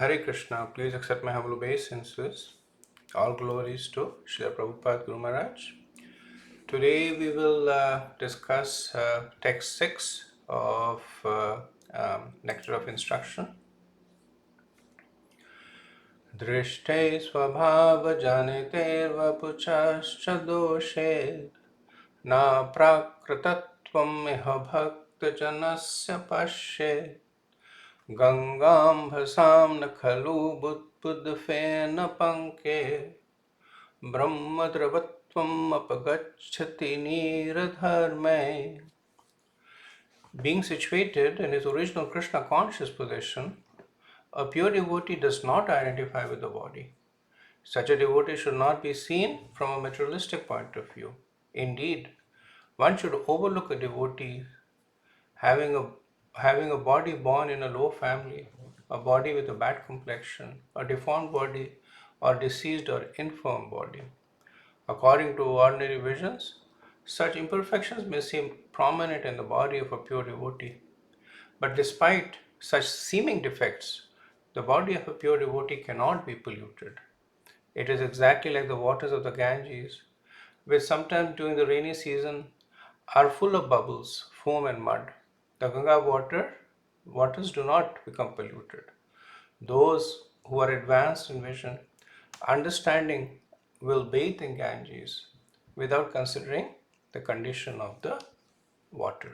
Hare Krishna, please accept my humble obeisances. All glories to Srila Prabhupada Guru Maharaj. Today we will discuss text 6 of Nectar of Instruction. Drishte svabhava janiter vapuchascha doshe na prakrtatvam iha bhakta janasya pashe Gangam bhasam na khalu buddhafena panke Brahmadravatvam apagacchati niradharme. Being situated in his original Krishna conscious position, a pure devotee does not identify with the body. Such a devotee should not be seen from a materialistic point of view. Indeed, one should overlook a devotee having a body born in a low family, a body with a bad complexion, a deformed body, or diseased or infirm body. According to ordinary visions, such imperfections may seem prominent in the body of a pure devotee. But despite such seeming defects, the body of a pure devotee cannot be polluted. It is exactly like the waters of the Ganges, which sometimes during the rainy season are full of bubbles, foam, and mud. The Ganga waters do not become polluted. Those who are advanced in vision, understanding, will bathe in Ganges without considering the condition of the water.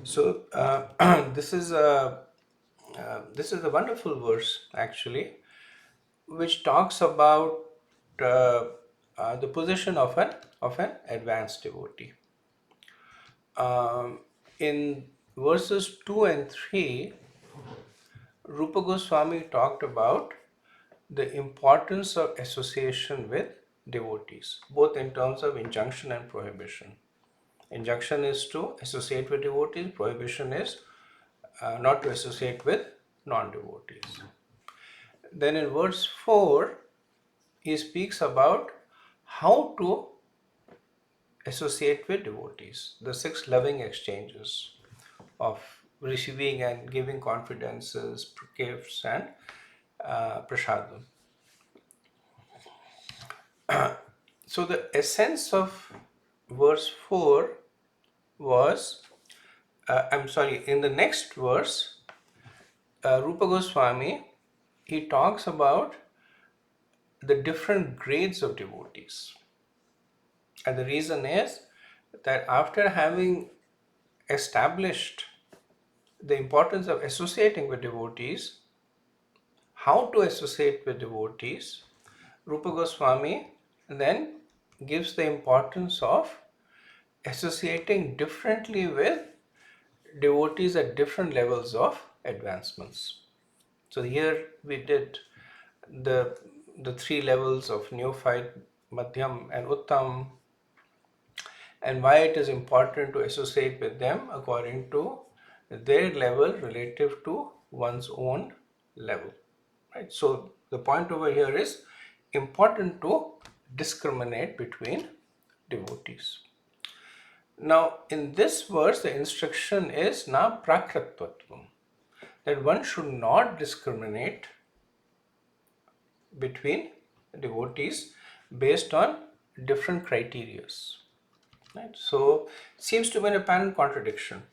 So this is a wonderful verse actually, which talks about the position of an advanced devotee. In verses 2 and 3, Rupa Goswami talked about the importance of association with devotees, both in terms of injunction and prohibition. Injunction is to associate with devotees, prohibition is not to associate with non-devotees. Then in verse 4, he speaks about how to associate with devotees, the 6 loving exchanges of receiving and giving confidences, gifts, and prasadam. So the essence of verse 4 was, in the next verse, Rupa Goswami, he talks about the different grades of devotees. And the reason is that after having established the importance of associating with devotees, how to associate with devotees, Rupa Goswami then gives the importance of associating differently with devotees at different levels of advancements. So here we did the 3 levels of neophyte, madhyam, and uttam, and why it is important to associate with them according to their level relative to one's own level. Right? So the point over here is important to discriminate between devotees. Now in this verse, the instruction is na prakritvatvam, that one should not discriminate between devotees based on different criterias. Right? So it seems to be an apparent contradiction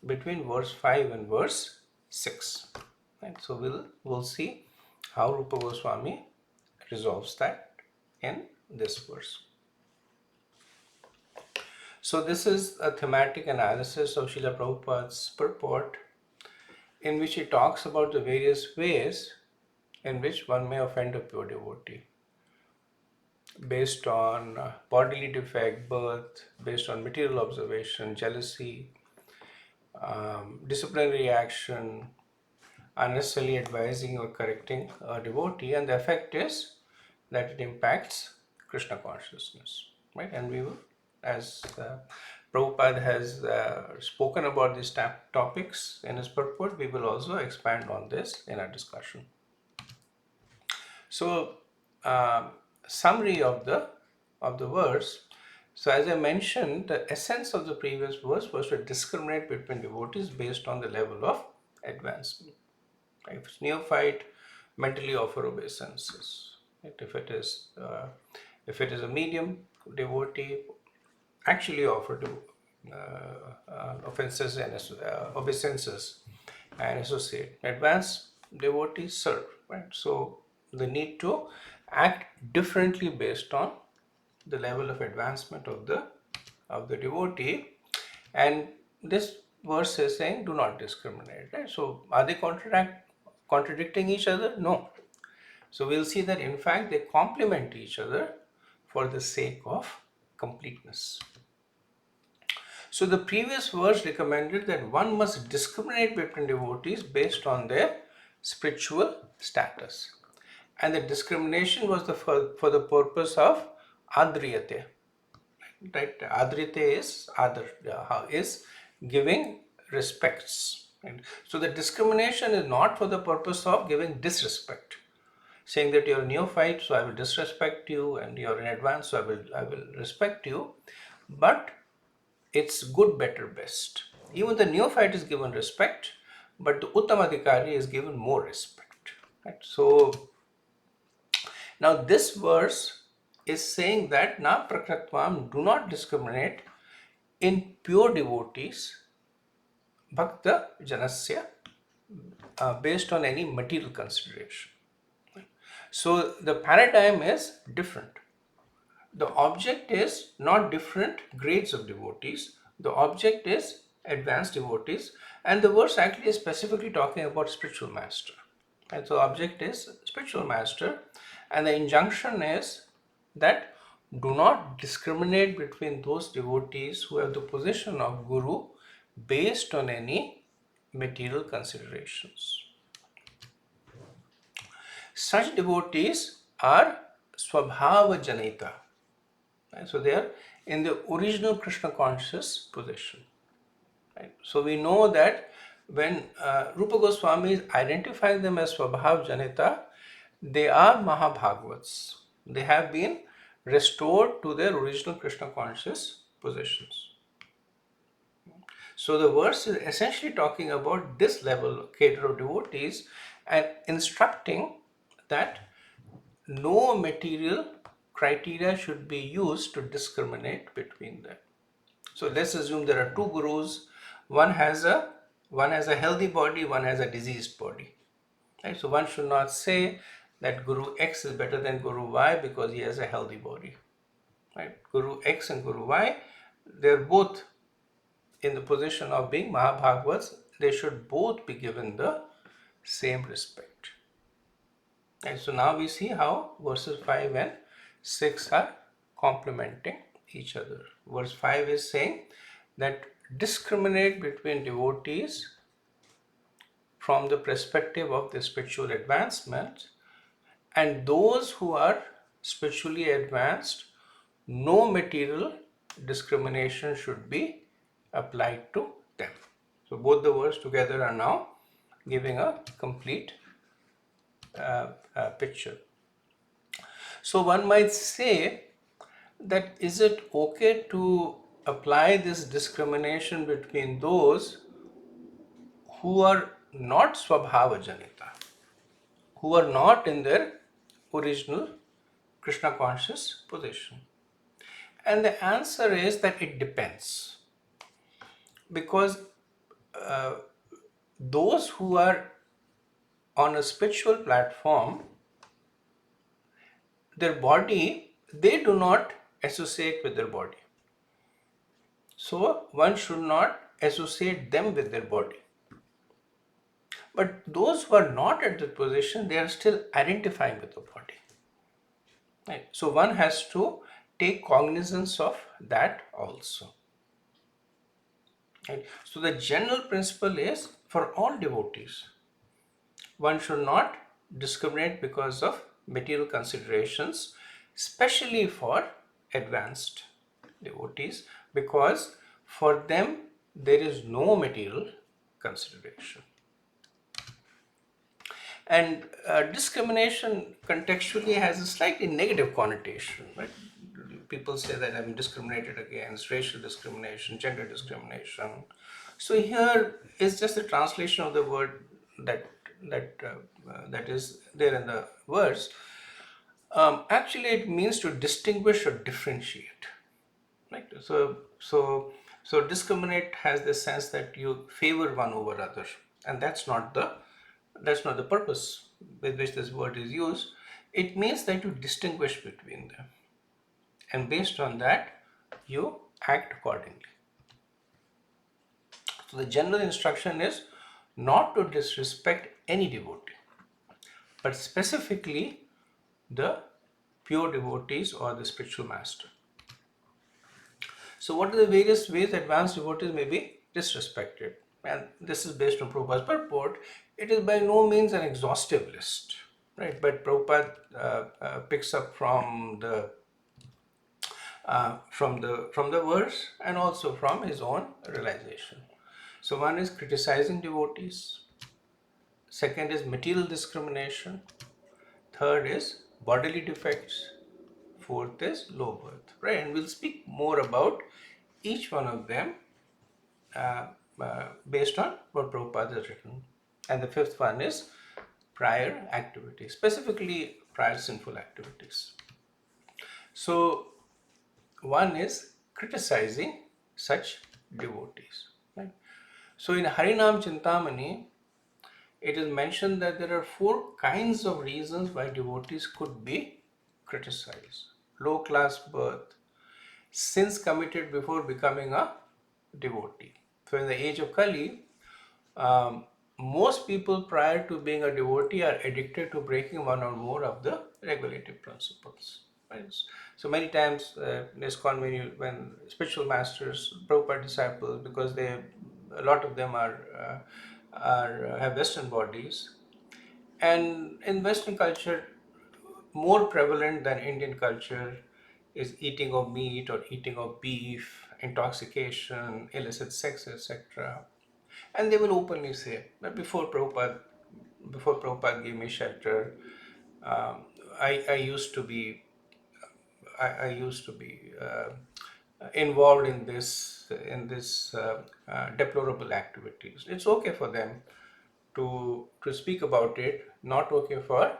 between verse 5 and verse 6. Right? So we'll see how Rupa Goswami resolves that in this verse. So this is a thematic analysis of Srila Prabhupada's purport, in which he talks about the various ways in which one may offend a pure devotee, based on bodily defect, birth, based on material observation, jealousy, disciplinary action, unnecessarily advising or correcting a devotee, and the effect is that it impacts Krishna consciousness, right? And we will, as Prabhupada has spoken about these topics in his purport, we will also expand on this in our discussion. So, summary of the verse. So as I mentioned, the essence of the previous verse was to discriminate between devotees based on the level of advancement. If it's neophyte, mentally offer obeisances. Right? If it is a medium devotee, actually offer to offenses and obeisances and associate. Advanced devotees serve. Right? So they need to act differently based on the level of advancement of the devotee, and this verse is saying do not discriminate. Right? So are they contradicting each other? No. So we'll see that in fact they complement each other for the sake of completeness. So the previous verse recommended that one must discriminate between devotees based on their spiritual status, and the discrimination was for the purpose of adriyate. Right? Adriyate is giving respects. Right? So the discrimination is not for the purpose of giving disrespect, saying that you're a neophyte, so I will disrespect you, and you're in advance, so I will respect you. But it's good, better, best. Even the neophyte is given respect, but the Uttamadhikari is given more respect. Right? So now this verse is saying that na prakratvam, do not discriminate in pure devotees, bhakta janasya, based on any material consideration. So the paradigm is different. The object is not different grades of devotees. The object is advanced devotees, and the verse actually is specifically talking about spiritual master. And so object is spiritual master, and the injunction is that do not discriminate between those devotees who have the position of guru based on any material considerations. Such devotees are swabhava janita. Right? So they are in the original Krishna conscious position. Right? So we know that when Rupa Goswami is identifying them as Swabhav Janita, they are Mahabhagavats. They have been restored to their original Krishna conscious positions. So the verse is essentially talking about this level cadre of devotees and instructing that no material criteria should be used to discriminate between them. So let's assume there are two gurus. One has a healthy body, one has a diseased body. Right? So one should not say that Guru X is better than Guru Y because he has a healthy body. Right? Guru X and Guru Y, they're both in the position of being Mahabhagavats. They should both be given the same respect. And so now we see how verses 5 and 6 are complementing each other. Verse 5 is saying that discriminate between devotees from the perspective of the spiritual advancement, and those who are spiritually advanced, no material discrimination should be applied to them. So both the words together are now giving a complete picture. So one might say that is it okay to apply this discrimination between those who are not Swabhava Janita, who are not in their original Krishna conscious position? And the answer is that it depends. Because those who are on a spiritual platform, their body, they do not associate with their body. So one should not associate them with their body. But those who are not at that position, they are still identifying with the body. Right? So one has to take cognizance of that also. Right? So the general principle is for all devotees, one should not discriminate because of material considerations, especially for advanced devotees, because for them there is no material consideration. And discrimination contextually has a slightly negative connotation, right? people say that I'm discriminated against, racial discrimination, gender discrimination. So here is just a translation of the word that is there in the verse. Actually, it means to distinguish or differentiate. Right? So discriminate has the sense that you favor one over other, and that's not the purpose with which this word is used. It means that you distinguish between them, and based on that, you act accordingly. So the general instruction is not to disrespect any devotee, but specifically the pure devotees or the spiritual master. So what are the various ways advanced devotees may be disrespected? And this is based on Prabhupada's purport. It is by no means an exhaustive list, right? But Prabhupada picks up from the verse and also from his own realization. So one is criticizing devotees. Second is material discrimination. Third is bodily defects. Fourth is low birth, right? And we'll speak more about each one of them based on what Prabhupada has written. And the fifth one is prior activities, specifically prior sinful activities. So one is criticizing such devotees. Right? So in Harinam Chintamani, it is mentioned that there are 4 kinds of reasons why devotees could be criticized. Low class birth, sins committed before becoming a devotee. So in the age of Kali, most people prior to being a devotee are addicted to breaking one or more of the regulative principles. Right? So many times in ISKCON, when spiritual masters, Prabhupada disciples, because a lot of them have Western bodies, and in Western culture, more prevalent than Indian culture is eating of meat or eating of beef, intoxication, illicit sex, etc. And they will openly say that before Prabhupada gave me shelter, I used to be involved in this deplorable activities. It's okay for them to speak about it, not okay for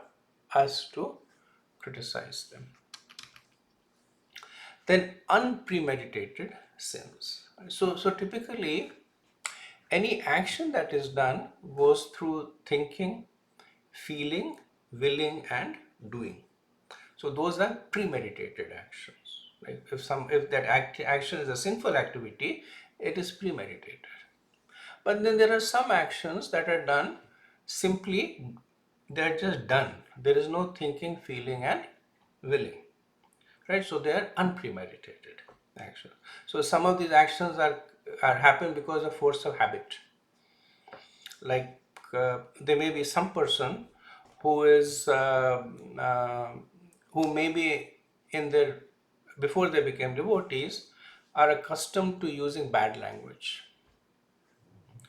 us to criticize them. Then unpremeditated sins. So typically any action that is done goes through thinking, feeling, willing, and doing. So those are premeditated actions. Like if that action is a sinful activity, it is premeditated. But then there are some actions that are done simply, they're just done. There is no thinking, feeling, and willing. Right? So they are unpremeditated actions. So some of these actions are happen because of force of habit. Like there may be some person who is who maybe before they became devotees are accustomed to using bad language.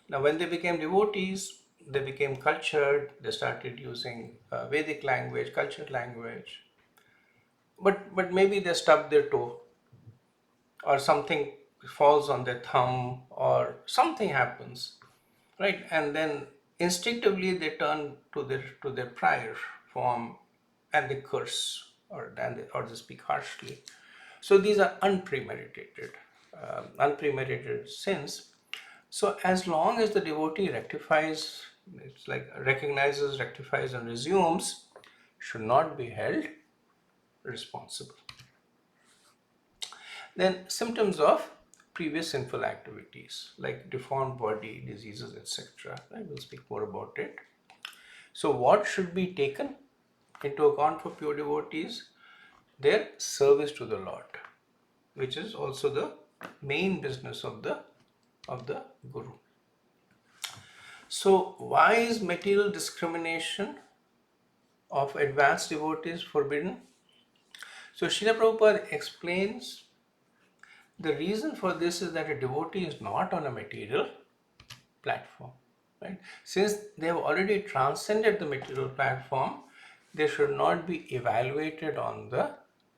Now when they became devotees, they became cultured, they started using Vedic language, cultured language, but maybe they stubbed their toe or something falls on their thumb or something happens, right? And then instinctively they turn to their prior form and they curse or they speak harshly. So these are unpremeditated sins. So as long as the devotee rectifies, it's like recognizes, rectifies, and resumes, should not be held responsible. Then symptoms of previous sinful activities like deformed body, diseases, etc. I will speak more about it. So what should be taken into account for pure devotees? Their service to the Lord, which is also the main business of the Guru. So why is material discrimination of advanced devotees forbidden? So Srila Prabhupada explains the reason for this is that a devotee is not on a material platform. Right? Since they have already transcended the material platform, they should not be evaluated on the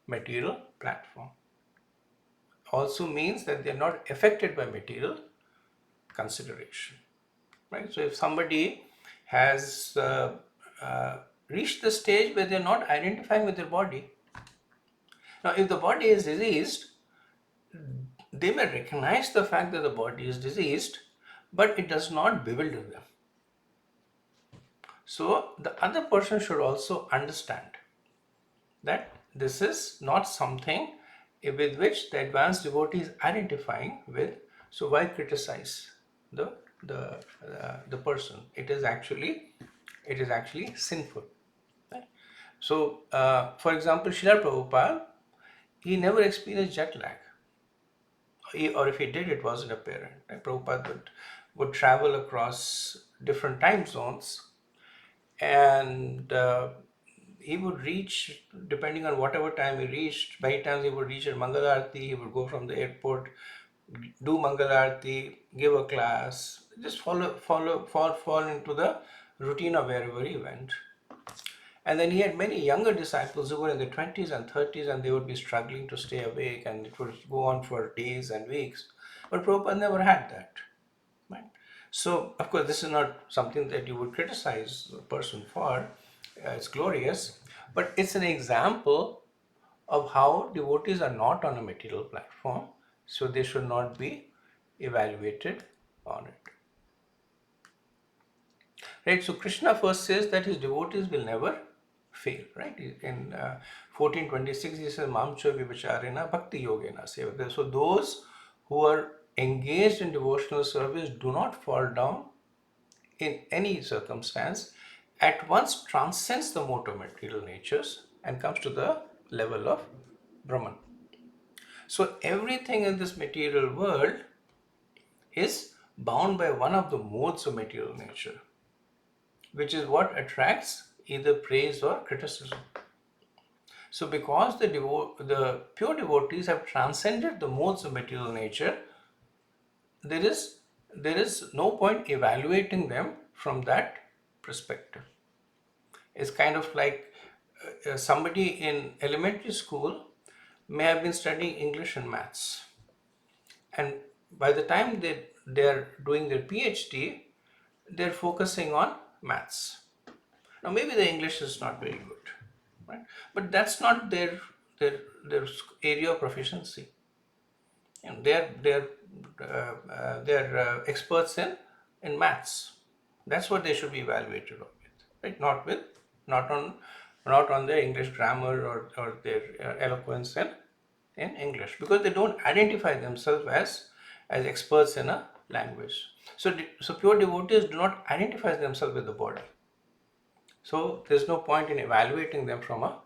material platform. also means that they are not affected by material consideration, right? So if somebody has reached the stage where they are not identifying with their body. Now, if the body is diseased, they may recognize the fact that the body is diseased, but it does not bewilder them. So the other person should also understand that this is not something with which the advanced devotee is identifying with. So why criticize the person? It is actually sinful. Right? So, for example, Srila Prabhupada, he never experienced jet lag. Or if he did, it wasn't apparent. Right? Prabhupada would travel across different time zones, and he would reach, depending on whatever time he reached, many times he would reach at Mangalarti, he would go from the airport, do Mangalarti, give a class, just fall into the routine of wherever he went. And then he had many younger disciples who were in their 20s and 30s, and they would be struggling to stay awake, and it would go on for days and weeks. But Prabhupada never had that. Right? So, of course, this is not something that you would criticize a person for. It's glorious, but it's an example of how devotees are not on a material platform, so they should not be evaluated on it. Right, so Krishna first says that his devotees will never fail, right? In 1426, he says, Mamcha vivacharena bhakti yogena sevaka. So those who are engaged in devotional service do not fall down in any circumstance, at once transcends the mode of material natures and comes to the level of Brahman. So everything in this material world is bound by one of the modes of material nature, which is what attracts either praise or criticism. So because the pure devotees have transcended the modes of material nature, there is no point evaluating them from that perspective. It's kind of like somebody in elementary school may have been studying English and maths, and by the time they're doing their PhD, they're focusing on maths. Now maybe the English is not very good, right? But that's not their area of proficiency. And they're experts in maths. That's what they should be evaluated with, right? Not on their English grammar or their eloquence in English, because they don't identify themselves as experts in a language. So pure devotees do not identify themselves with the body. So there's no point in evaluating them from a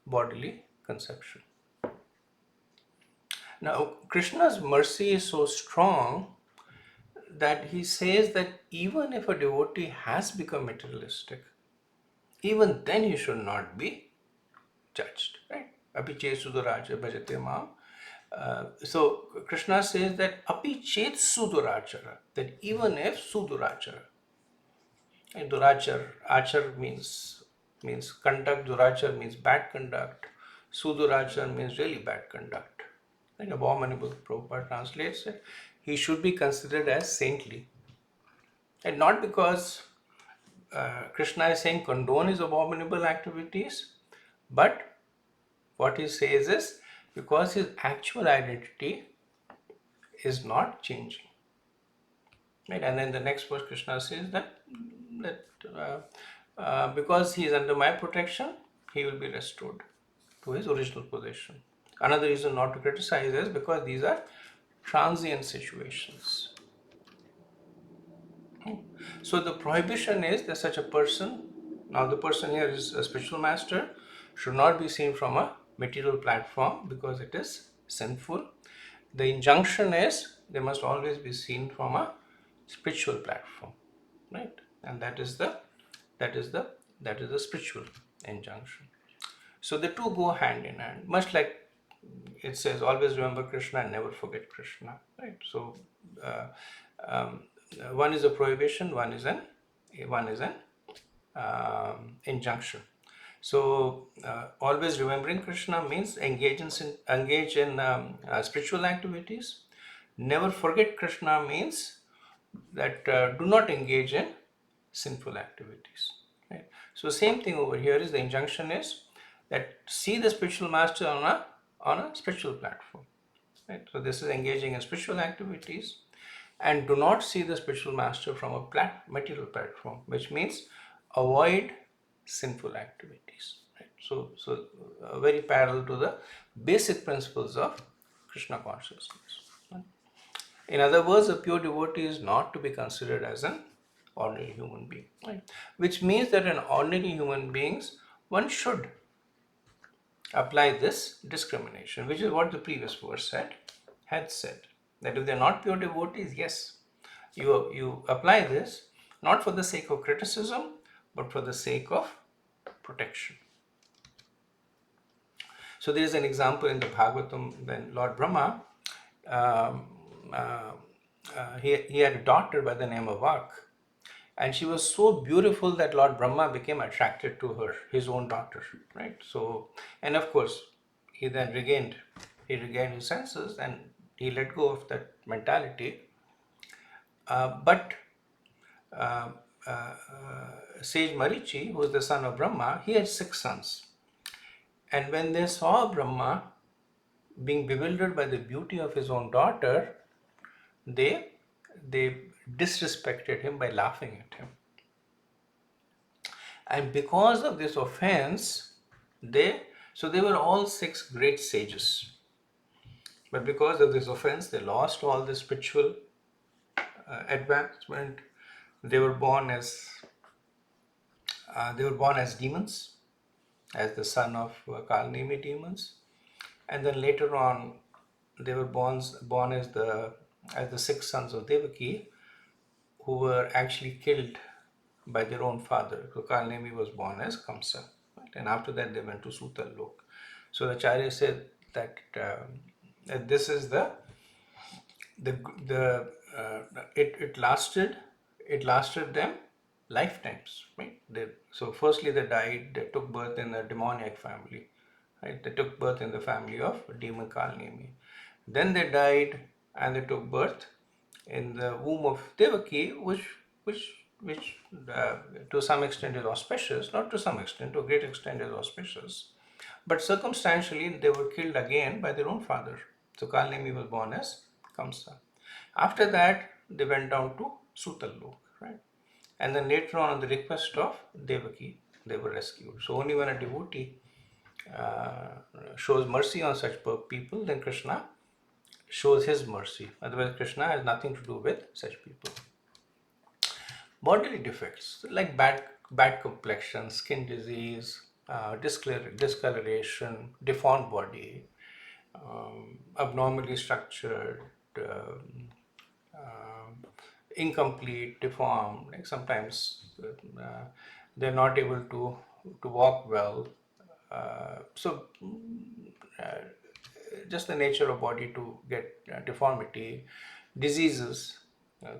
bodily conception. Now, Krishna's mercy is so strong that he says that even if a devotee has become materialistic, even then he should not be judged, right? Api chet sudaracha bhajate mam. So Krishna says that api chet sudurachara, that even if sudurachara, and durachar, achar means conduct, durachar means bad conduct, sudurachar means really bad conduct. Like abominable, Prabhupada translates it. He should be considered as saintly. And not because Krishna is saying condone his abominable activities, but what he says is because his actual identity is not changing. Right? And then the next verse, Krishna says that because he is under my protection, he will be restored to his original position. Another reason not to criticize is because these are transient situations. So the prohibition is that such a person, now the person here is a spiritual master, should not be seen from a material platform because it is sinful. The injunction is they must always be seen from a spiritual platform, right? And that is the spiritual injunction. So the two go hand in hand, much like it says, always remember Krishna and never forget Krishna, right? So one is a prohibition, one is an injunction. So always remembering Krishna means engage in spiritual activities. Never forget Krishna means that do not engage in sinful activities. Right? So same thing over here is the injunction is that see the spiritual master on a spiritual platform. Right? So this is engaging in spiritual activities, and do not see the spiritual master from a material platform, which means avoid sinful activities. Right? So very parallel to the basic principles of Krishna consciousness. Right? In other words, a pure devotee is not to be considered as an ordinary human being, right? Which means that an ordinary human beings, one should apply this discrimination, which is what the previous verse had said. That if they're not pure devotees, yes, you apply this not for the sake of criticism, but for the sake of protection. So there is an example in the Bhagavatam when Lord Brahma, um, he had a daughter by the name of Vak, and she was so beautiful that Lord Brahma became attracted to her, his own daughter, right? So, and of course, he then regained his senses and he let go of that mentality. But uh, Sage Marichi, who was the son of Brahma, he had 6 sons. And when they saw Brahma being bewildered by the beauty of his own daughter, they disrespected him by laughing at him. And because of this offense, they were all 6 great sages. But because of this offense, they lost all the spiritual advancement. They were born as demons, as the son of Kalnemi demons, and then later on, they were born as the 6 sons of Devaki, who were actually killed by their own father. So Kalnemi was born as Kamsa, right? And after that they went to Sutal Lok. So the Acharya said that this is it lasted them lifetimes, right? So firstly they died, they took birth in a demoniac family, right? They took birth in the family of demon Kalnemi. Then they died and they took birth in the womb of Devaki, which to some extent is auspicious, not to some extent, to a great extent is auspicious, but circumstantially they were killed again by their own father. So Kalnemi was born as Kamsa. After that, they went down to Sutalok, right? And then later on the request of Devaki, they were rescued. So only when a devotee shows mercy on such people, then Krishna shows his mercy. Otherwise, Krishna has nothing to do with such people. Bodily defects like bad complexion, skin disease, discoloration, deformed body, abnormally structured, incomplete, deformed. Like sometimes they're not able to walk well. Just the nature of body to get deformity, diseases.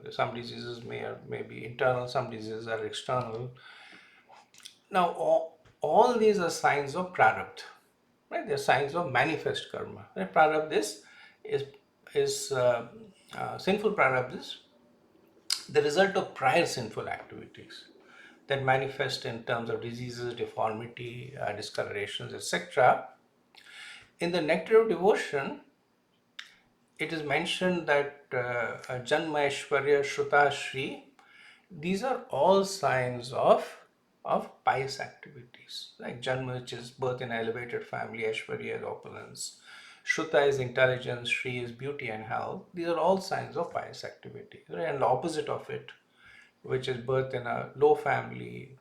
Some diseases may be internal, some diseases are external. Now, all these are signs of prarabdha, right? They're signs of manifest karma. Right? Prarabdha is sinful prarabdha is the result of prior sinful activities that manifest in terms of diseases, deformity, discolorations, etc. In the Nectar of Devotion, it is mentioned that Janma Aishwarya Shruta Shri, these are all signs of pious activities. Like Janma, which is birth in elevated family, Aishwarya is opulence, Shruta is intelligence, Shri is beauty and health. These are all signs of pious activity. Right? And the opposite of it, which is birth in a low family,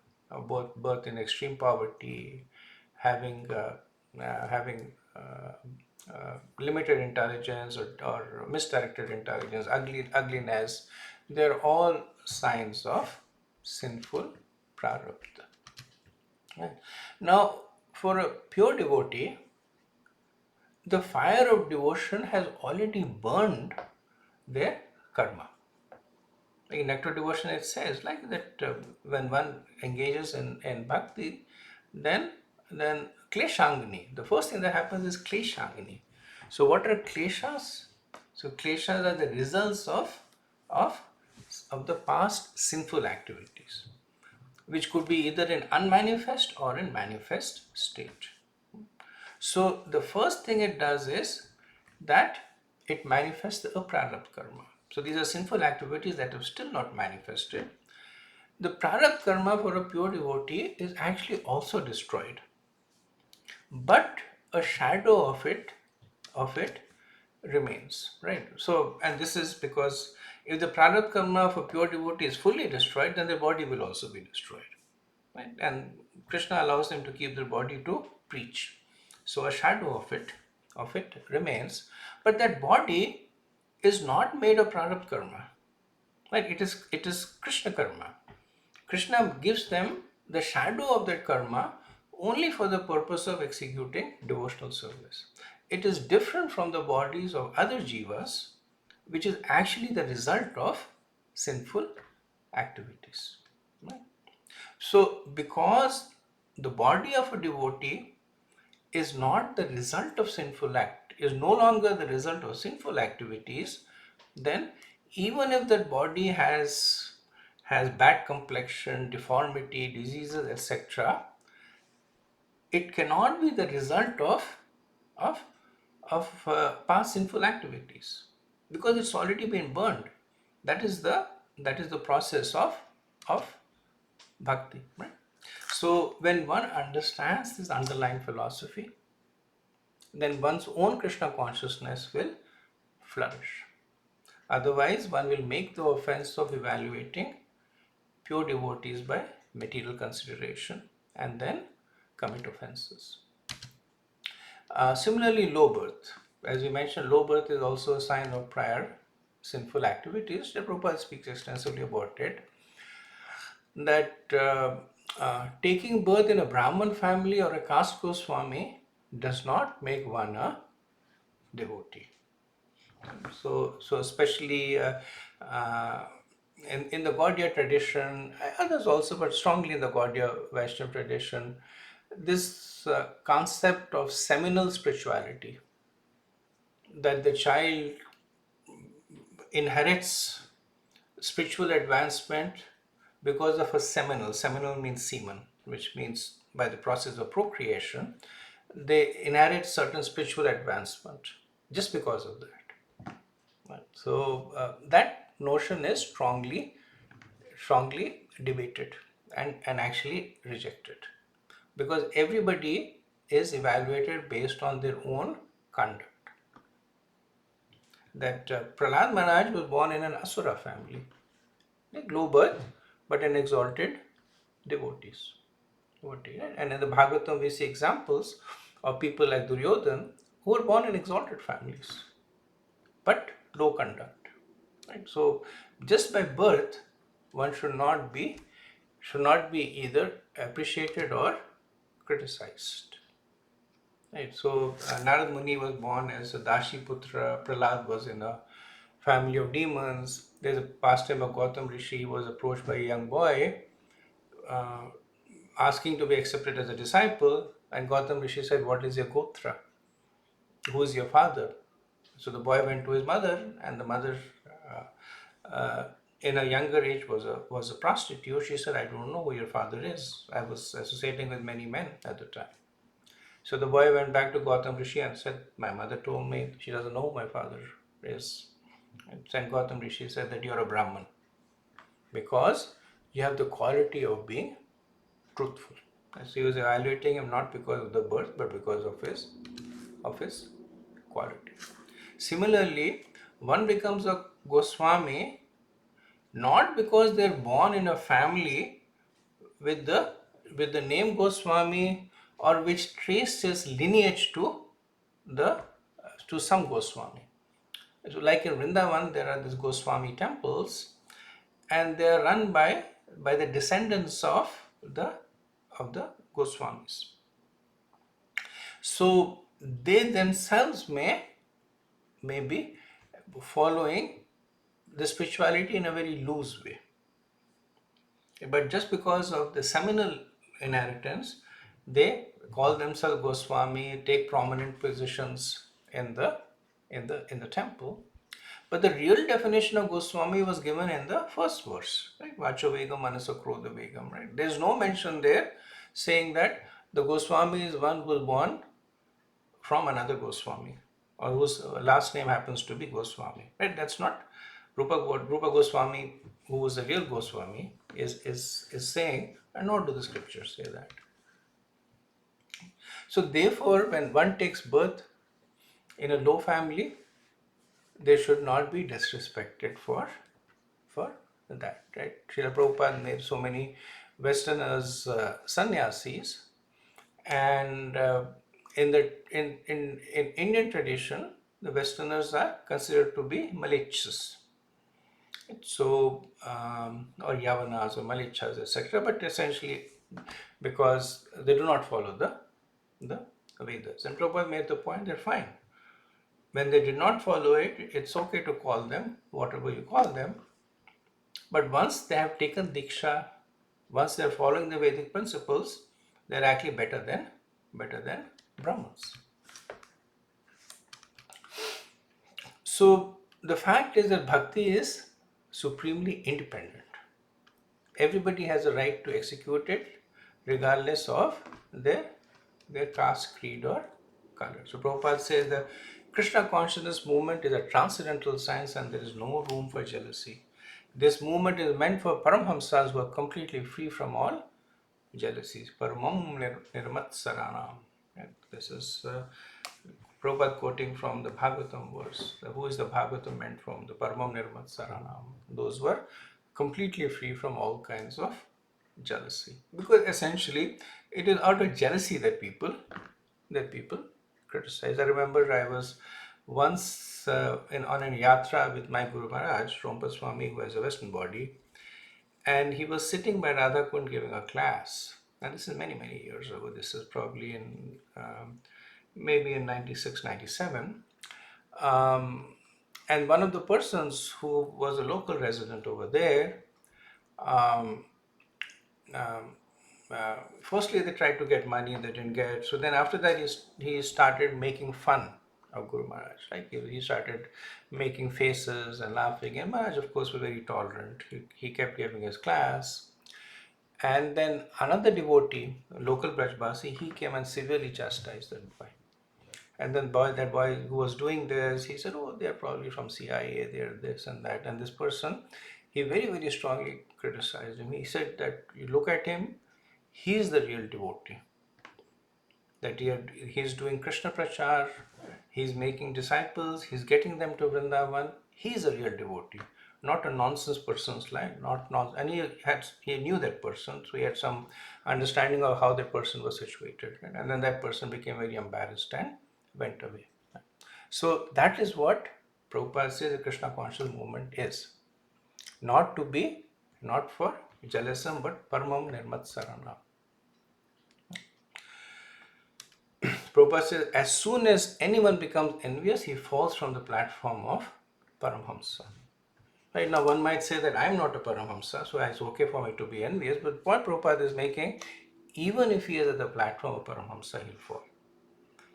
birth in extreme poverty, having limited intelligence or misdirected intelligence, ugliness, they're all signs of sinful prarabdha. Right? Now, for a pure devotee, the fire of devotion has already burned their karma. In Nectar Devotion, it says like that when one engages in bhakti, then then kleshangini. The first thing that happens is kleshangini. So what are kleshas? So kleshas are the results of the past sinful activities, which could be either in unmanifest or in manifest state. So the first thing it does is that it manifests the prarabdha karma. So these are sinful activities that have still not manifested. The prarabdha karma for a pure devotee is actually also destroyed, but a shadow of it remains, right? So, and this is because if the prarabdha karma of a pure devotee is fully destroyed, then the body will also be destroyed, right? And Krishna allows them to keep their body to preach. So a shadow of it remains, but that body is not made of prarabdha karma, right? It is Krishna karma. Krishna gives them the shadow of that karma only for the purpose of executing devotional service. It is different from the bodies of other jivas, which is actually the result of sinful activities. Right? So, because the body of a devotee is not the result of sinful act, is no longer the result of sinful activities, then even if that body has bad complexion, deformity, diseases, etc., it cannot be the result of past sinful activities because it's already been burned. That is the process of bhakti, right? So when one understands this underlying philosophy, then one's own Krishna consciousness will flourish. Otherwise, one will make the offense of evaluating pure devotees by material consideration and then commit offenses. Similarly, low birth. As we mentioned, low birth is also a sign of prior sinful activities. The Prabhupada speaks extensively about it. That taking birth in a Brahman family or a caste Goswami does not make one a devotee. So especially in the Gaudiya tradition, others also, but strongly in the Gaudiya Vaishnava tradition, this concept of seminal spirituality, that the child inherits spiritual advancement because of a seminal means semen, which means by the process of procreation, they inherit certain spiritual advancement just because of that. Right? So that notion is strongly debated and actually rejected, because everybody is evaluated based on their own conduct. That Prahlad Maharaj was born in an Asura family, like low birth, but an exalted devotees. Devotee. And in the Bhagavatam, we see examples of people like Duryodhan who were born in exalted families, but low conduct. Right? So, just by birth, one should not be either appreciated or criticized. Right? So, Narad Muni was born as a Dashi Putra. Prahlad was in a family of demons. There's a pastime of Gautam Rishi. He was approached by a young boy asking to be accepted as a disciple, and Gautam Rishi said, "What is your gotra? Who is your father?" So the boy went to his mother, and the mother, in a younger age, was a prostitute. She said, "I don't know who your father is. I was associating with many men at the time." So the boy went back to Gautam Rishi and said, "My mother told me she doesn't know who my father is." And then Gautam Rishi said that you're a Brahman because you have the quality of being truthful. So he was evaluating him not because of the birth, but because of his quality. Similarly, one becomes a Goswami not because they're born in a family with the name Goswami, or which traces lineage to some Goswami. So like in Vrindavan, there are these Goswami temples, and they are run by the descendants of the Goswamis. So they themselves may be following the spirituality in a very loose way. But just because of the seminal inheritance, they call themselves Goswami, take prominent positions in the temple. But the real definition of Goswami was given in the first verse, right? Vacho Vegam, Manasa Krodha Vegam, right? There's no mention there saying that the Goswami is one who was born from another Goswami or whose last name happens to be Goswami, right? That's not Rupa Goswami, who was the real Goswami, is saying, and nor do the scriptures say that. So therefore, when one takes birth in a low family, they should not be disrespected for that, right? Srila Prabhupada made so many Westerners sannyasis, and in Indian tradition, the Westerners are considered to be malechas. So, or Yavanas or Malichas, etc. But essentially, because they do not follow the Vedas. And Prabhupada made the point that fine, when they did not follow it, it's okay to call them whatever you call them. But once they have taken Diksha, once they're following the Vedic principles, they're actually better than Brahmins. So the fact is that bhakti is supremely independent. Everybody has a right to execute it regardless of their caste, creed or color. So Prabhupada says that Krishna consciousness movement is a transcendental science and there is no room for jealousy. This movement is meant for Paramhamsas who are completely free from all jealousies. Paramam nirmat saranam. This is Prabhupada quoting from the Bhagavatam verse. Who is the Bhagavatam meant from? The Paramam nirmat saranam. Those were completely free from all kinds of jealousy. Because essentially, it is out of jealousy that people criticize. I remember I was once on a yatra with my Guru Maharaj, Rompa Swami, who has a Western body, and he was sitting by Radha Kund giving a class. And this is many, many years ago. This is probably in maybe in 96, 97. And one of the persons who was a local resident over there, firstly they tried to get money, they didn't get. So then after that he started making fun of Guru Maharaj. Like he started making faces and laughing. And Maharaj, of course, was very tolerant. He kept giving his class. And then another devotee, local Brajbasi, he came and severely chastised that boy. And then that boy who was doing this, he said, oh, they're probably from CIA, they're this and that. And this person, he very, very strongly criticized him. He said that you look at him, he's the real devotee. That he's doing Krishna Prachar, he's making disciples, he's getting them to Vrindavan. He's a real devotee, not a nonsense person's like, and he knew that person, so he had some understanding of how that person was situated. And then that person became very embarrassed and went away. So that is what Prabhupada says the Krishna conscious movement is. Not for jealousy, but paramam nirmat sarana. Prabhupada says, as soon as anyone becomes envious, he falls from the platform of Paramhamsa. Right now, one might say that I'm not a Paramhamsa, so it's okay for me to be envious. But what Prabhupada is making, even if he is at the platform of Paramhamsa, he'll fall.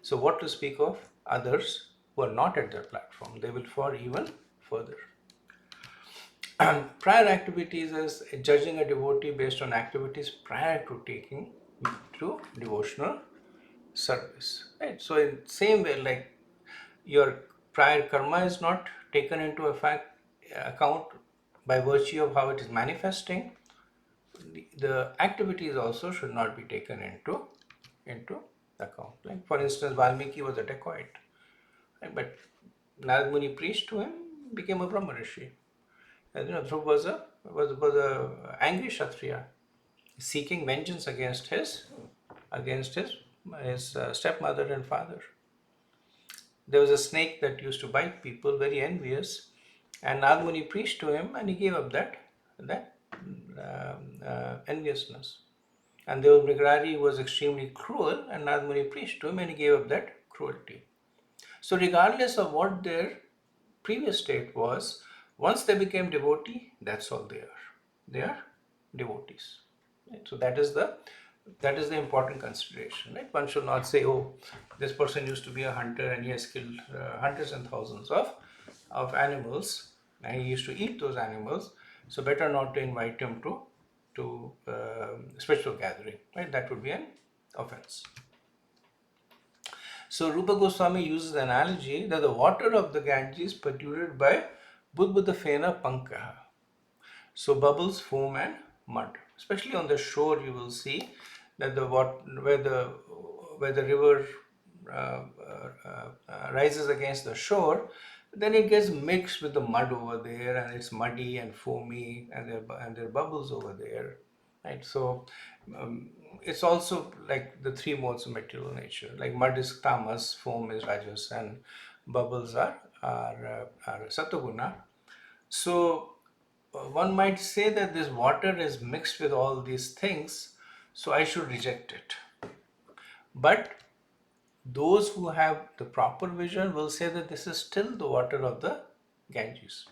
So what to speak of others who are not at their platform? They will fall even further. Prior activities is judging a devotee based on activities prior to taking to devotional service. Right? So in same way, like your prior karma is not taken into account by virtue of how it is manifesting, the activities also should not be taken into account. Like for instance, Valmiki was a dacoit, right? But Narad Muni preached to him, became a Brahma Rishi. And Dhruv was a angry Kshatriya, seeking vengeance against his stepmother and father. There was a snake that used to bite people, very envious, and Narad Muni preached to him, and he gave up that enviousness. And there was Mrigarari, who was extremely cruel, and Narad Muni preached to him, and he gave up that cruelty. So regardless of what their previous state was, once they became devotee, that's all they are. They are devotees. Right? So that is the That is the important consideration, right? One should not say, oh, this person used to be a hunter and he has killed hundreds and thousands of animals and he used to eat those animals, so better not to invite him to spiritual gathering, right? That would be an offense. So Rupa Goswami uses the analogy that the water of the Ganges polluted by Budbuddha Fena Pankaha. So bubbles, foam and mud. Especially on the shore you will see that where the river rises against the shore, then it gets mixed with the mud over there and it's muddy and foamy and there are bubbles over there. Right? So it's also like the three modes of material nature. Like mud is tamas, foam is rajas, and bubbles are satoguna. So one might say that this water is mixed with all these things, so I should reject it. But those who have the proper vision will say that this is still the water of the Ganges.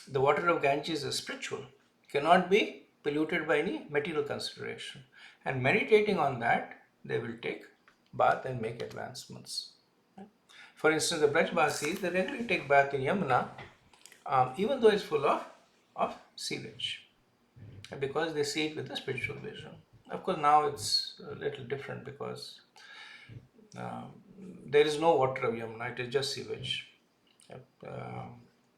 The water of Ganges is spiritual, cannot be polluted by any material consideration. And meditating on that, they will take bath and make advancements. For instance, the Brajvasis, they regularly take bath in Yamuna, even though it's full of sewage, because they see it with a spiritual vision. Of course, now it's a little different because there is no water of Yamuna, it is just sewage.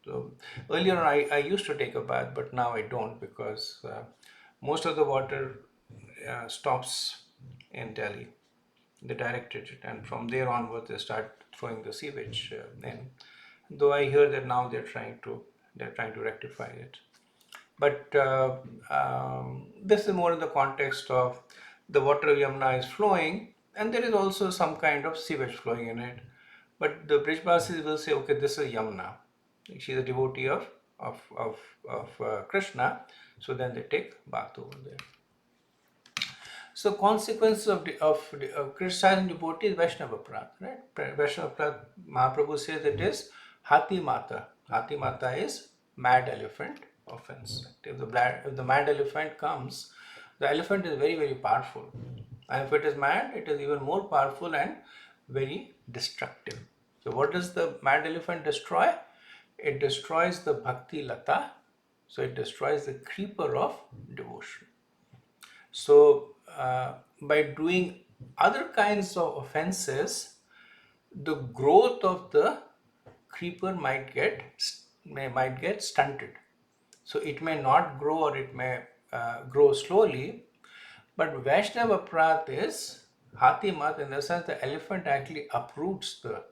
So earlier on, I used to take a bath, but now I don't because most of the water stops in Delhi. They directed it, and from there onwards, they start throwing the sewage in. Though I hear that now they're trying to rectify it. But this is more in the context of the water of Yamuna is flowing, and there is also some kind of sewage flowing in it. But the Brijbasis will say, okay, this is Yamuna. She's a devotee of Krishna, so then they take bath over there. So consequence of Krishna devotee is Vaishnava Prat, right? Vaishnava Prat, Mahaprabhu says it is Hati Mata. Hati Mata is mad elephant offense. If the mad elephant comes, the elephant is very, very powerful. And if it is mad, it is even more powerful and very destructive. So what does the mad elephant destroy? It destroys the Bhakti Lata. So it destroys the creeper of devotion. So by doing other kinds of offenses, the growth of the creeper might get stunted. So it may not grow or it may grow slowly. But Vaishnava Prat is Hati Mat, in the sense the elephant actually uproots the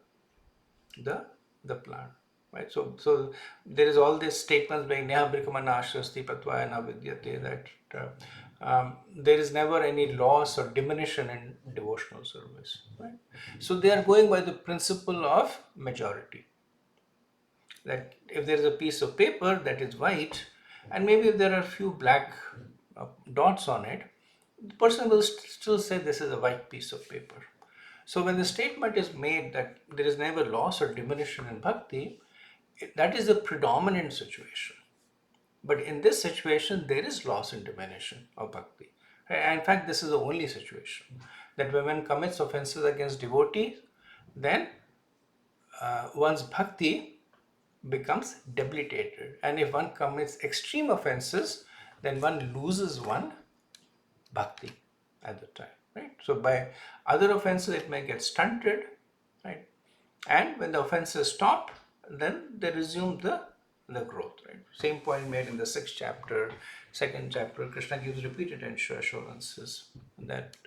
plant. Right? So there is all these statements like Neha Brikamana Ashrasti Patvaya Na Vidyate, that there is never any loss or diminution in devotional service. Right? So they are going by the principle of majority. That if there is a piece of paper that is white, and maybe if there are a few black dots on it, the person will still say this is a white piece of paper. So when the statement is made that there is never loss or diminution in bhakti, that is the predominant situation. But in this situation, there is loss and diminution of bhakti. And in fact, this is the only situation that when one commits offenses against devotees, then one's bhakti becomes debilitated. And if one commits extreme offenses, then one loses one bhakti at the time. Right? So by other offenses, it may get stunted, right? And when the offenses stop, then they resume the growth. Right? Same point made in the 6th chapter, 2nd chapter. Krishna gives repeated assurances that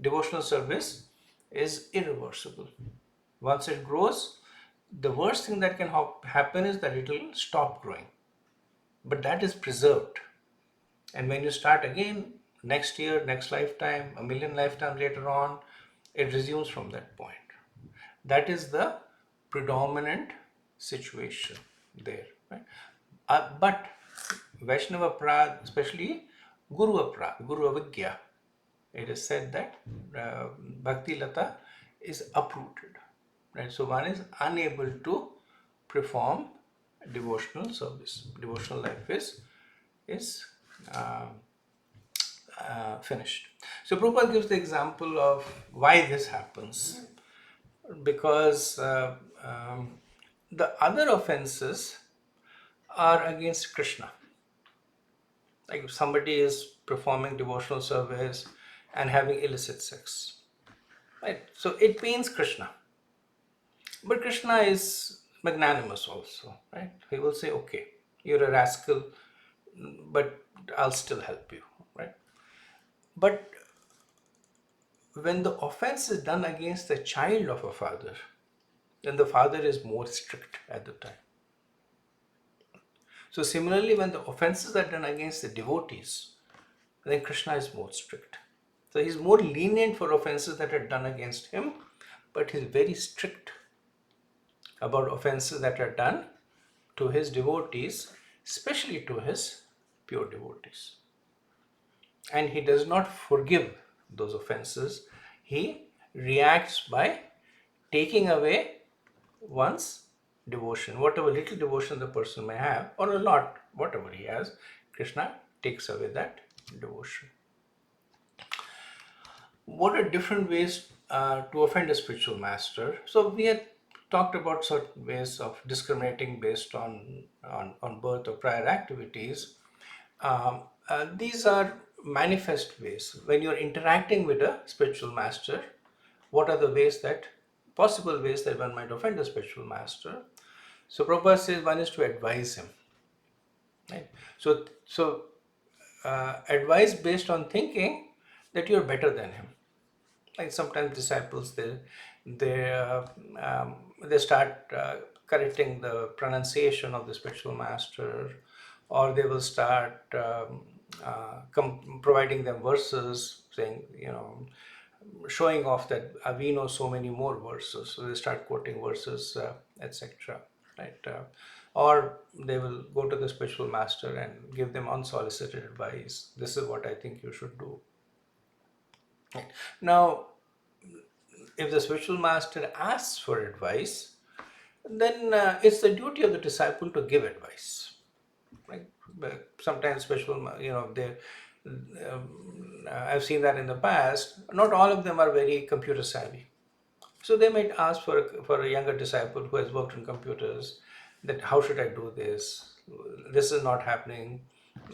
devotional service is irreversible. Once it grows, the worst thing that can happen is that it will stop growing. But that is preserved. And when you start again, next year, next lifetime, a million lifetimes later on, it resumes from that point. That is the predominant situation there. Right? But Vaishnava Prad, especially Guru Aprad, Guru Avidya, it is said that Bhakti Lata is uprooted. Right? So one is unable to perform devotional service. Devotional life is finished. So Prabhupada gives the example of why this happens. Because the other offenses are against Krishna. Like if somebody is performing devotional service and having illicit sex, right? So it pains Krishna. But Krishna is magnanimous also, right? He will say, okay, you're a rascal, but I'll still help you, right? But when the offense is done against the child of a father, then the father is more strict at the time. So similarly, when the offenses are done against the devotees, then Krishna is more strict. So he's more lenient for offenses that are done against him, but he's very strict about offenses that are done to his devotees, especially to his pure devotees. And he does not forgive those offenses. He reacts by taking away one's devotion. Whatever little devotion the person may have, or a lot, whatever he has, Krishna takes away that devotion. What are different ways to offend a spiritual master? So we had talked about certain ways of discriminating based on birth or prior activities. These are manifest ways. When you're interacting with a spiritual master, what are the ways that, possible ways that one might offend a spiritual master? So Prabhupada says one is to advise him. Right? So advice based on thinking that you're better than him. Like sometimes disciples they start correcting the pronunciation of the spiritual master, or they will start providing them verses, saying, showing off that we know so many more verses. So they start quoting verses, etc. Right? Or they will go to the spiritual master and give them unsolicited advice. This is what I think you should do. Right. Now, if the spiritual master asks for advice, then it's the duty of the disciple to give advice. Right? But sometimes I've seen that in the past. Not all of them are very computer savvy, so they might ask for a younger disciple who has worked in computers that how should I do this? This is not happening.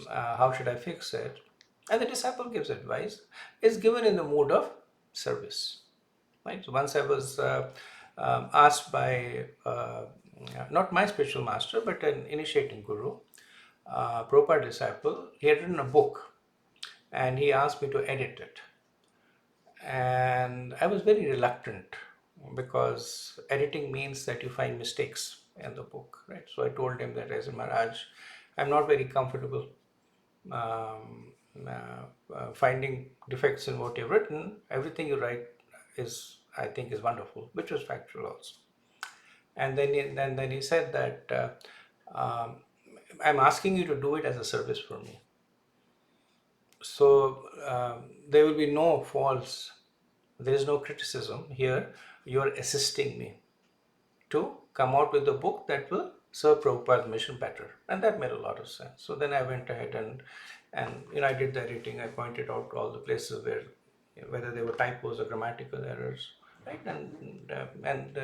How should I fix it? And the disciple gives advice. It's given in the mood of service. Right? So once I was asked by not my spiritual master, but an initiating guru, Prabhupada disciple. He had written a book, and he asked me to edit it. And I was very reluctant because editing means that you find mistakes in the book, right? So I told him that, as a Maharaj, I'm not very comfortable finding defects in what you've written. Everything you write I think, is wonderful, which was factual also. And then he said that I'm asking you to do it as a service for me. So there will be no faults. There is no criticism here. You are assisting me to come out with a book that will serve Prabhupada's mission better. And that made a lot of sense. So then I went ahead and I did the editing. I pointed out all the places whether there were typos or grammatical errors, right? And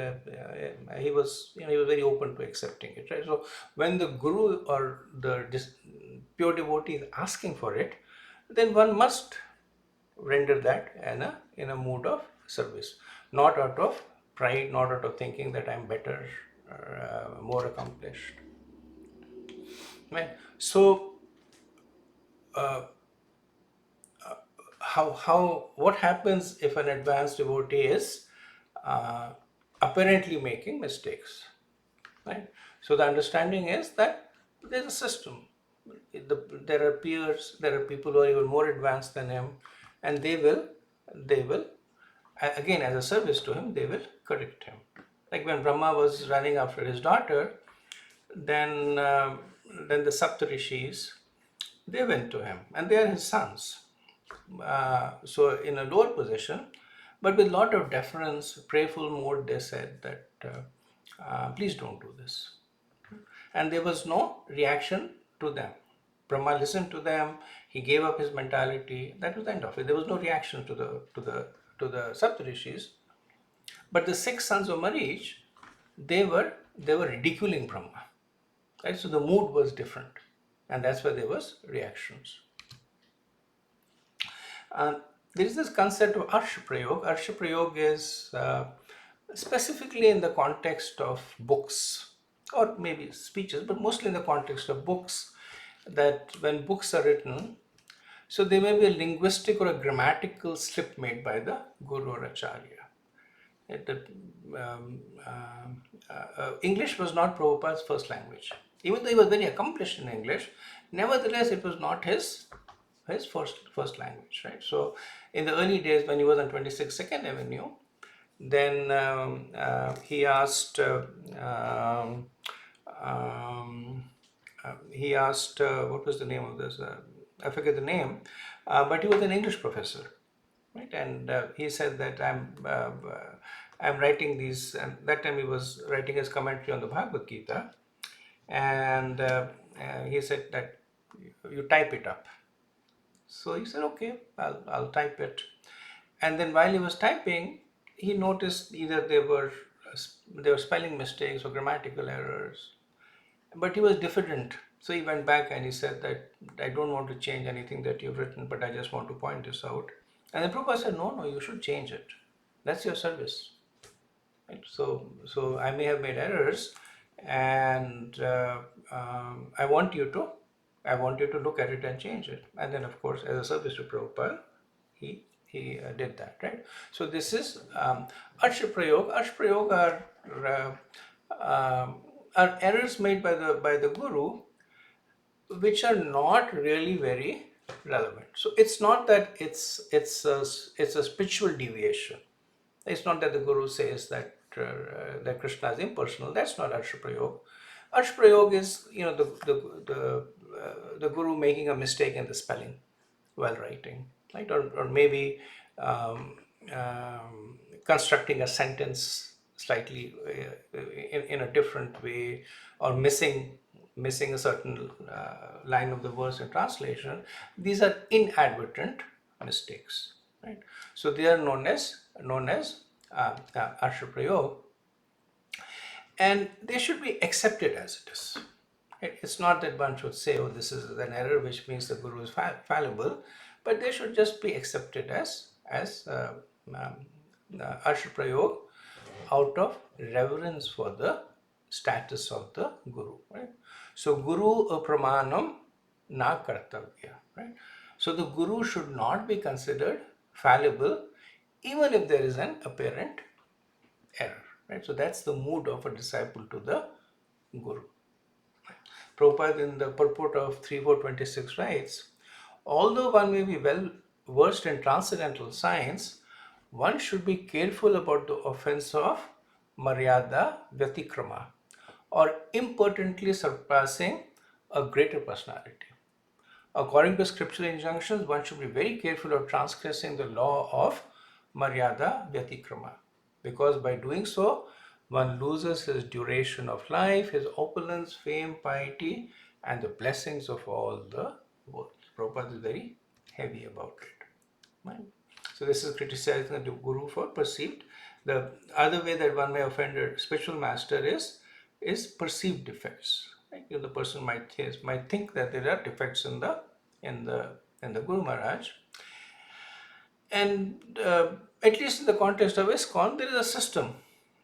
he was very open to accepting it, right? So when the guru or the pure devotee is asking for it, then one must render that in a mood of service, not out of pride, not out of thinking that I'm better, more accomplished. Right? So what happens if an advanced devotee is apparently making mistakes, right? So the understanding is that there's a system. There are peers, there are people who are even more advanced than him, and they will again, as a service to him, they will correct him. Like when Brahma was running after his daughter, then the Saptarishis, they went to him, and they are his sons. So in a lower position, but with a lot of deference, prayerful mode, they said that please don't do this. And there was no reaction to them. Brahma listened to them. He gave up his mentality. That was the end of it. There was no reaction to the Saptarishis. But the 6 sons of Marish, they were ridiculing Brahma. Right? So the mood was different. And that's why there was reactions. There is this concept of Arsh Prayog. Arsh Prayog is specifically in the context of books or maybe speeches, but mostly in the context of books, that when books are written, so there may be a linguistic or a grammatical slip made by the Guru or Acharya. English was not Prabhupada's first language. Even though he was very accomplished in English, nevertheless it was not his first language, right? So in the early days when he was on 26 Second Avenue, then he asked what was the name of this? I forget the name, but he was an English professor, right? And he said that I'm writing these, and that time he was writing his commentary on the Bhagavad Gita, and he said that you type it up. So he said, okay, I'll type it. And then while he was typing, he noticed either there were spelling mistakes or grammatical errors, but he was diffident. So he went back and he said that I don't want to change anything that you've written, but I just want to point this out. And the Prabhupada said, no, you should change it. That's your service. Right? So I may have made errors, and I want you to look at it and change it. And then, of course, as a service to Prabhupada, he did that, right? So this is Arsh Prayog. Arsh Prayog are errors made by the Guru, which are not really very relevant. So it's not that it's a spiritual deviation. It's not that the Guru says that that Krishna is impersonal. That's not Arsh Prayog. Arsh Prayog is the Guru making a mistake in the spelling while writing, right? Or maybe constructing a sentence slightly in a different way, or missing a certain line of the verse in translation. These are inadvertent mistakes, right? So they are known as Arsh Prayog, and they should be accepted as it is. It's not that one should say, oh, this is an error, which means the Guru is fallible, but they should just be accepted as Arsh Prayog, out of reverence for the status of the Guru, right? So Guru pramanam na kartavya, right? So the Guru should not be considered fallible, even if there is an apparent error, right? So that's the mood of a disciple to the Guru. Prabhupada in the purport of 3.4.26 writes, although one may be well versed in transcendental science, one should be careful about the offense of Maryada Vyatikrama, or impertinently surpassing a greater personality. According to scriptural injunctions, one should be very careful of transgressing the law of Maryada Vyatikrama, because by doing so, one loses his duration of life, his opulence, fame, piety, and the blessings of all the world. Prabhupada is very heavy about it. Right? So this is criticizing the Guru for perceived. The other way that one may offend a spiritual master is perceived defects. Right? The person might think that there are defects in the Guru Maharaj, and at least in the context of ISKCON, there is a system.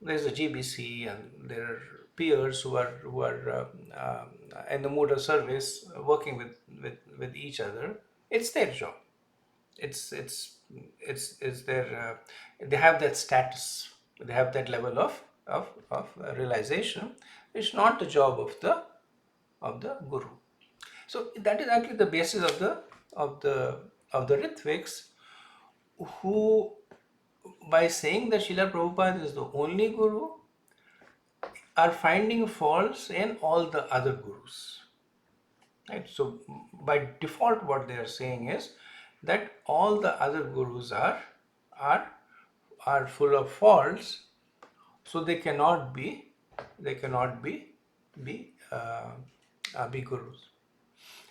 There is a GBC, and there are peers who are in the mood of service, working with each other. It's their job. It's their they have that status. They have that level of realization. It's not the job of the Guru. So that is actually the basis of the Ritviks, who, by saying that Srila Prabhupada is the only Guru, are finding faults in all the other Gurus. Right? So by default, what they are saying is that all the other Gurus are full of faults, so they cannot be Gurus.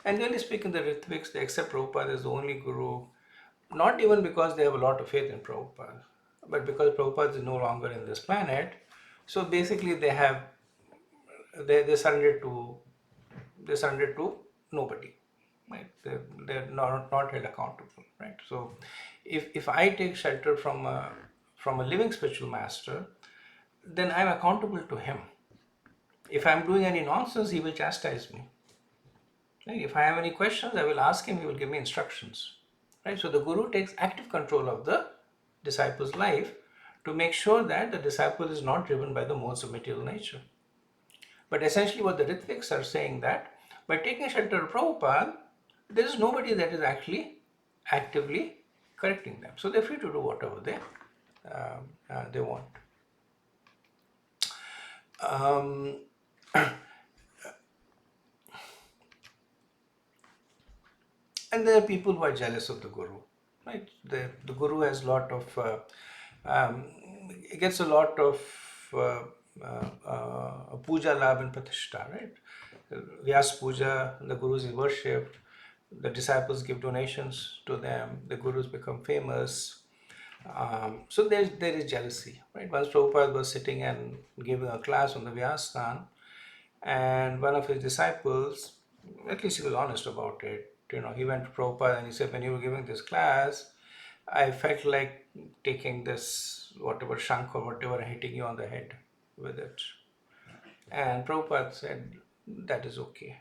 And generally speaking, the Ritviks, they accept Prabhupada as the only guru, not even because they have a lot of faith in Prabhupada, but because Prabhupada is no longer in this planet. So basically, they surrender to nobody, right? They're not held accountable, right? So if I take shelter from a living spiritual master, then I'm accountable to him. If I'm doing any nonsense, he will chastise me. Right? If I have any questions, I will ask him, he will give me instructions. Right? So the guru takes active control of the disciple's life to make sure that the disciple is not driven by the modes of material nature. But essentially what the Ritviks are saying that by taking shelter of Prabhupada, there is nobody that is actually actively correcting them. So they're free to do whatever they want. Um, and there are people who are jealous of the guru, right? The guru has a lot of um, gets a lot of puja labh and pratishtha, right? Vyas puja, the gurus is worshipped, the disciples give donations to them, the gurus become famous. So there is jealousy, right? Once Prabhupada was sitting and giving a class on the Vyastan, and one of his disciples, at least he was honest about it, he went to Prabhupada and he said, when you were giving this class, I felt like taking this, whatever shank or whatever, and hitting you on the head with it. And Prabhupada said, that is okay.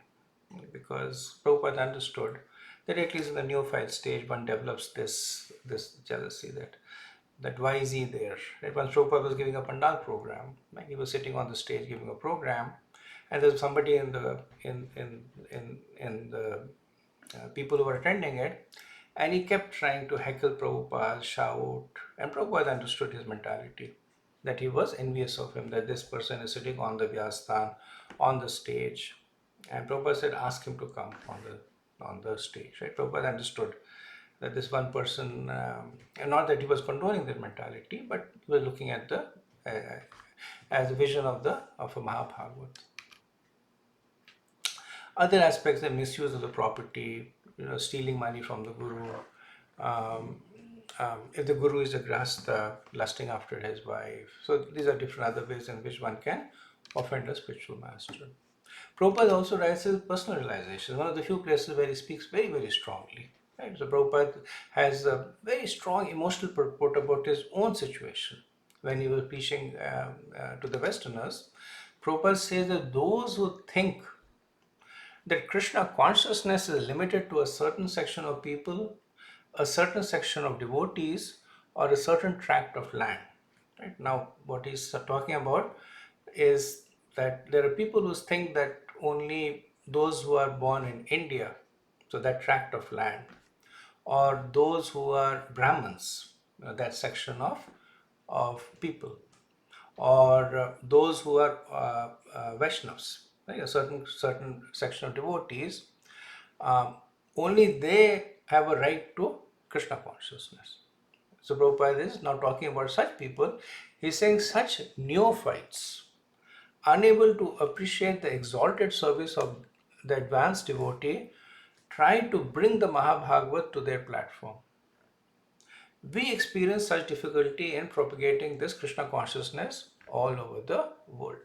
Because Prabhupada understood that at least in the neophyte stage, one develops this jealousy that why is he there? Right? Once Prabhupada was giving a Pandal program, like he was sitting on the stage giving a program, and there's somebody in the people who were attending it, and he kept trying to heckle Prabhupada, shout, and Prabhupada understood his mentality, that he was envious of him, that this person is sitting on the Vyastan, on the stage, and Prabhupada said, ask him to come on the stage. Right? Prabhupada understood that this one person, and not that he was condoning their mentality, but he was looking at the as a vision of a Mahabhagavad. Other aspects, the misuse of the property, stealing money from the guru. If the guru is a grahastha, lusting after his wife. So these are different other ways in which one can offend a spiritual master. Prabhupada also writes his personal realization, one of the few places where he speaks very, very strongly. Right? So Prabhupada has a very strong emotional purport about his own situation. When he was preaching to the Westerners, Prabhupada says that those who think that Krishna consciousness is limited to a certain section of people, a certain section of devotees, or a certain tract of land. Right? Now, what he's talking about is that there are people who think that only those who are born in India, so that tract of land, or those who are Brahmins, that section of people, or those who are Vaishnavas, right? A certain section of devotees, only they have a right to Krishna consciousness. So Prabhupada is now talking about such people. He's saying such neophytes, unable to appreciate the exalted service of the advanced devotee, try to bring the Mahabhagavat to their platform. We experience such difficulty in propagating this Krishna consciousness all over the world.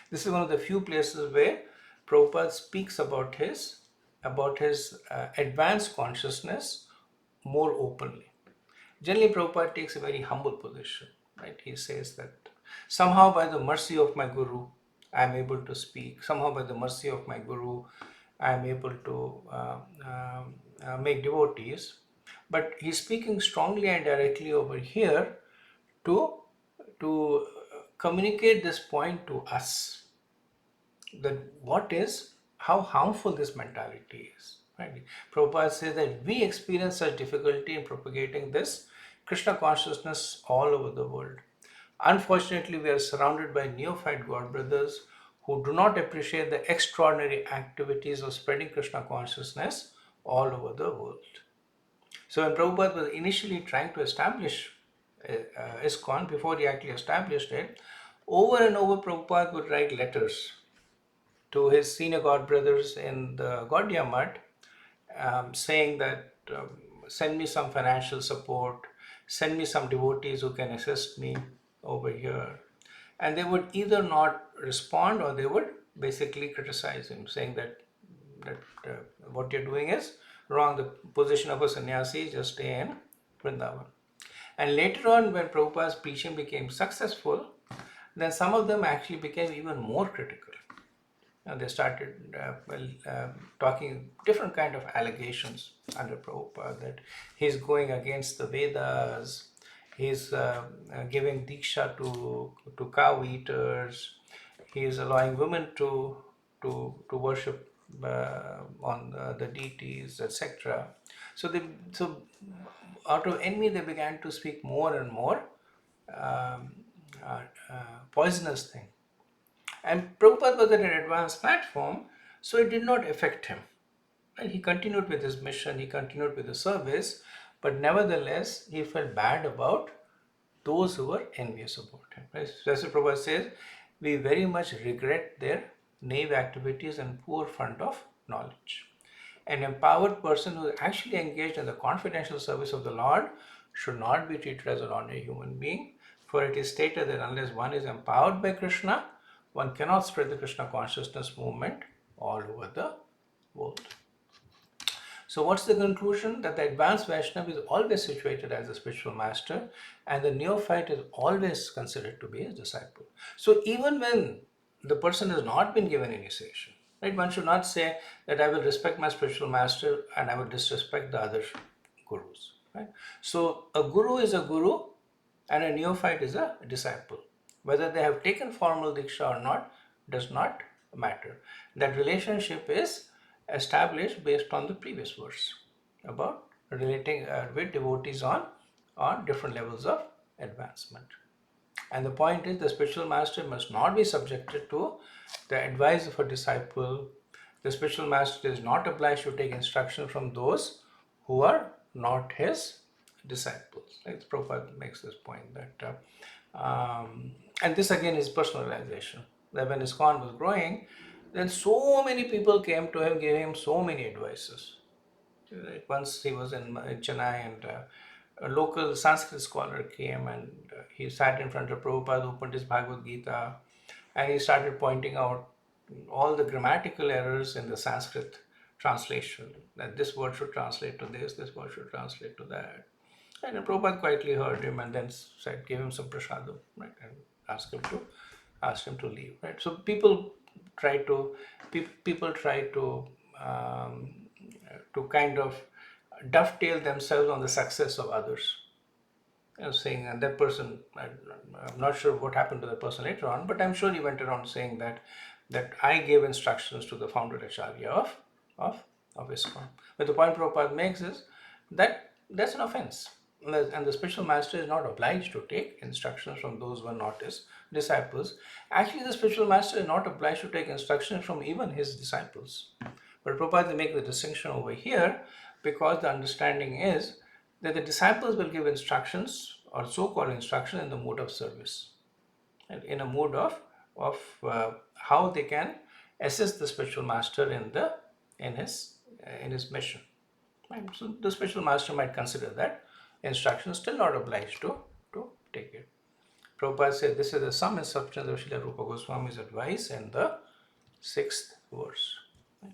This is one of the few places where Prabhupada speaks about his advanced consciousness more openly. Generally, Prabhupada takes a very humble position, right? He says that somehow by the mercy of my Guru, I am able to speak. Somehow by the mercy of my Guru, I am able to make devotees. But he's speaking strongly and directly over here to communicate this point to us, that how harmful this mentality is. Right? Prabhupada says that we experience such difficulty in propagating this Krishna consciousness all over the world. Unfortunately, we are surrounded by neophyte God brothers who do not appreciate the extraordinary activities of spreading Krishna consciousness all over the world. So when Prabhupada was initially trying to establish ISKCON, before he actually established it, over and over Prabhupada would write letters to his senior god brothers in the Gaudiya Mutt, saying that send me some financial support, send me some devotees who can assist me over here. And they would either not respond or they would basically criticize him, saying that what you're doing is wrong. The position of a sannyasi is just stay in Vrindavan. And later on, when Prabhupada's preaching became successful, then some of them actually became even more critical. And they started talking different kind of allegations under Prabhupada, that he's going against the Vedas, he's giving diksha to cow eaters, he is allowing women to worship on the deities, etc. So out of envy they began to speak more and more poisonous thing. And Prabhupada was at an advanced platform, so it did not affect him. And he continued with his mission, he continued with the service, but nevertheless he felt bad about those who were envious about him. Right? So as Prabhupada says, we very much regret their naive activities and poor fund of knowledge. An empowered person who is actually engaged in the confidential service of the Lord should not be treated as an ordinary human being, for it is stated that unless one is empowered by Krishna, one cannot spread the Krishna consciousness movement all over the world. So what's the conclusion? That the advanced Vaishnava is always situated as a spiritual master, and the neophyte is always considered to be his disciple. So even when the person has not been given initiation, right, one should not say that I will respect my spiritual master and I will disrespect the other gurus. Right? So a guru is a guru and a neophyte is a disciple. Whether they have taken formal diksha or not does not matter. That relationship is established based on the previous verse about relating with devotees on different levels of advancement. And the point is, the spiritual master must not be subjected to the advice of a disciple. The spiritual master is not obliged to take instruction from those who are not his disciples. Like Prabhupada makes this point that and this again is personalization. That when ISKCON was growing, then so many people came to him, giving him so many advices. Once he was in Chennai, and a local Sanskrit scholar came and he sat in front of Prabhupada, opened his Bhagavad Gita, and he started pointing out all the grammatical errors in the Sanskrit translation. That this word should translate to this word should translate to that. And Prabhupada quietly heard him and then said, gave him some prasadam, right, and asked him to leave, right. So people try to kind of dovetail themselves on the success of others. Saying, and that person, I'm not sure what happened to the person later on, but I'm sure he went around saying that I gave instructions to the founder Acharya of ISKCON. But the point Prabhupada makes is that that's an offense. And the spiritual master is not obliged to take instructions from those who are not his disciples. Actually, the spiritual master is not obliged to take instructions from even his disciples. But Prabhupada makes the distinction over here because the understanding is that the disciples will give instructions or so-called instruction in the mood of service, and in a mood of how they can assist the spiritual master in his mission. Right? So the spiritual master might consider that instruction, still not obliged to take it. Prabhupada said this is the sum and substance of Srila Rupa Goswami's advice in the 6th verse. Right?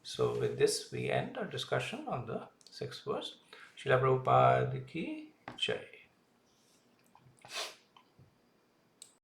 So with this we end our discussion on the 6th verse. Srila Prabhupada ki Jai.